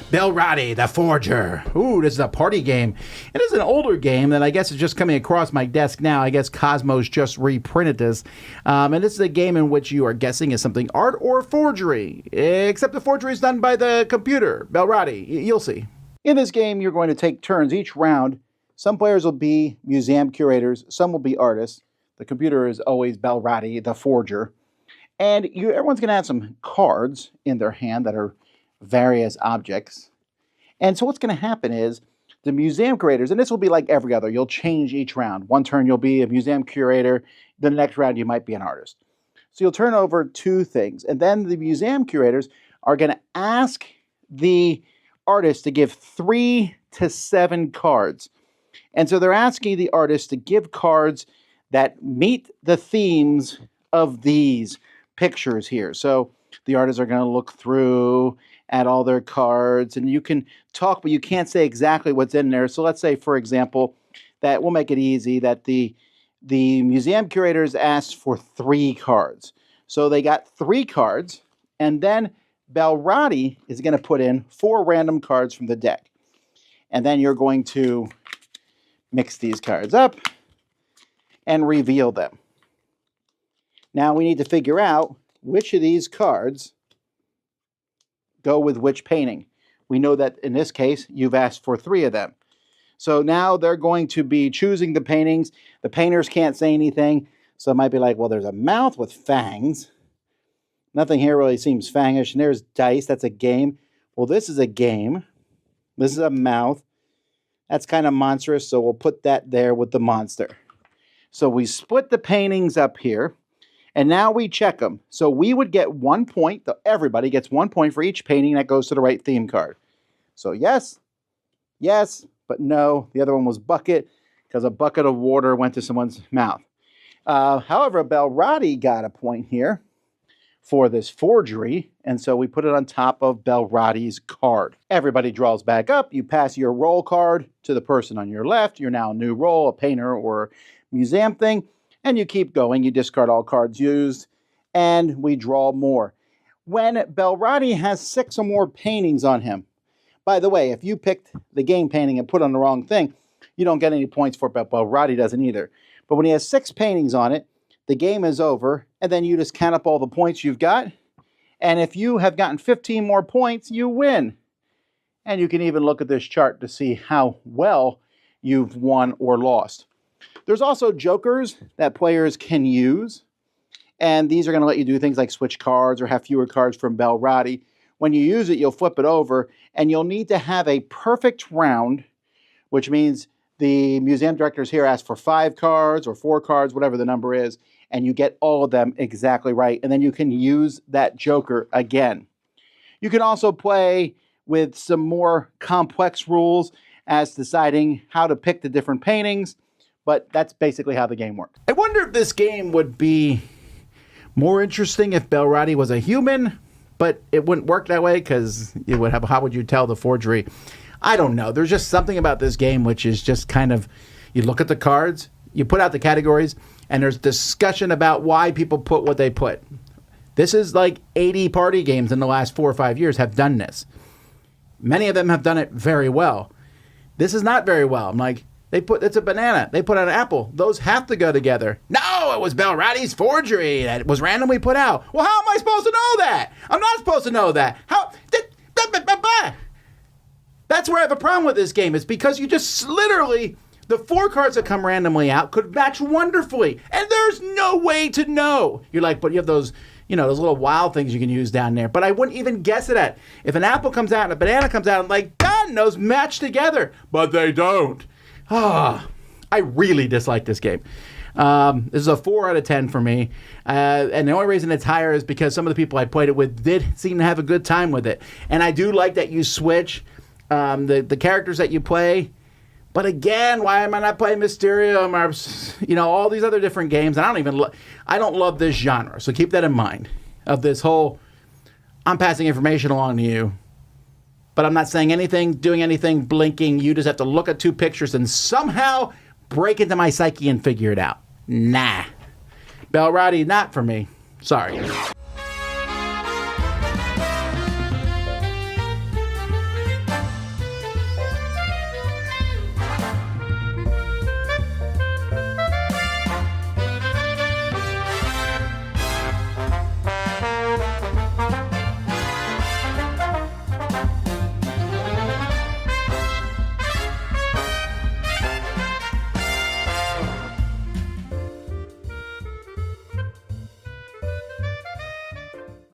Belratti, the Forger. Ooh, this is a party game. It is an older game that I guess is just coming across my desk now. I guess Cosmos just reprinted this. And this is a game in which you are guessing is something art or forgery. Except the forgery is done by the computer. Belratti, you'll see. In this game, you're going to take turns each round. Some players will be museum curators. Some will be artists. The computer is always Belratti, the Forger. And everyone's going to have some cards in their hand that are various objects. And so what's going to happen is the museum curators, and this will be like every other, you'll change each round. One turn you'll be a museum curator, the next round you might be an artist. So you'll turn over two things, and then the museum curators are going to ask the artist to give 3 to 7 cards. And so they're asking the artist to give cards that meet the themes of these pictures here. So the artists are going to look through at all their cards, and you can talk, but you can't say exactly what's in there. So let's say, for example, that we'll make it easy, that the museum curators asked for 3 cards. So they got 3 cards, and then Belratti is going to put in 4 random cards from the deck. And then you're going to mix these cards up and reveal them. Now we need to figure out which of these cards go with which painting. We know that in this case, you've asked for 3 of them. So now they're going to be choosing the paintings. The painters can't say anything. So it might be like, well, there's a mouth with fangs. Nothing here really seems fangish. And there's dice. That's a game. Well, this is a game. This is a mouth. That's kind of monstrous. So we'll put that there with the monster. So we split the paintings up here. And now we check them. So we would get 1 point. Everybody gets 1 point for each painting that goes to the right theme card. So yes, yes, but no. The other one was bucket because a bucket of water went to someone's mouth. However, Belratti got a point here for this forgery. And so we put it on top of Belratti's card. Everybody draws back up. You pass your roll card to the person on your left. You're now a new role, a painter or museum thing. And you keep going, you discard all cards used, and we draw more. When Belratti has 6 or more paintings on him, by the way, if you picked the game painting and put on the wrong thing, you don't get any points for it, but Belratti doesn't either. But when he has 6 paintings on it, the game is over, and then you just count up all the points you've got, and if you have gotten 15 more points, you win. And you can even look at this chart to see how well you've won or lost. There's also jokers that players can use, and these are going to let you do things like switch cards or have fewer cards from Belratti. When you use it, you'll flip it over, and you'll need to have a perfect round, which means the museum directors here ask for 5 cards or 4 cards, whatever the number is, and you get all of them exactly right, and then you can use that joker again. You can also play with some more complex rules as deciding how to pick the different paintings. But that's basically how the game works. I wonder if this game would be more interesting if Belratti was a human, but it wouldn't work that way because it would have, how would you tell the forgery? I don't know. There's just something about this game which is just kind of, you look at the cards, you put out the categories, and there's discussion about why people put what they put. This is like 80 party games in the last 4 or 5 years have done this. Many of them have done it very well. This is not very well. I'm like, it's a banana. They put out an apple. Those have to go together. No, it was Belratti's forgery that was randomly put out. Well, how am I supposed to know that? I'm not supposed to know that. How? That's where I have a problem with this game. It's because you just literally, the 4 cards that come randomly out could match wonderfully. And there's no way to know. You're like, but you have those, those little wild things you can use down there. But I wouldn't even guess it at. If an apple comes out and a banana comes out, I'm like, God knows, match together. But they don't. I really dislike this game. This is a 4 out of 10 for me. And the only reason it's higher is because some of the people I played it with did seem to have a good time with it. And I do like that you switch the characters that you play. But again, why am I not playing Mysterium or, all these other different games? And I don't love this genre. So keep that in mind of this whole, I'm passing information along to you. But I'm not saying anything, doing anything, blinking. You just have to look at 2 pictures and somehow break into my psyche and figure it out. Nah. Belratti, not for me. Sorry.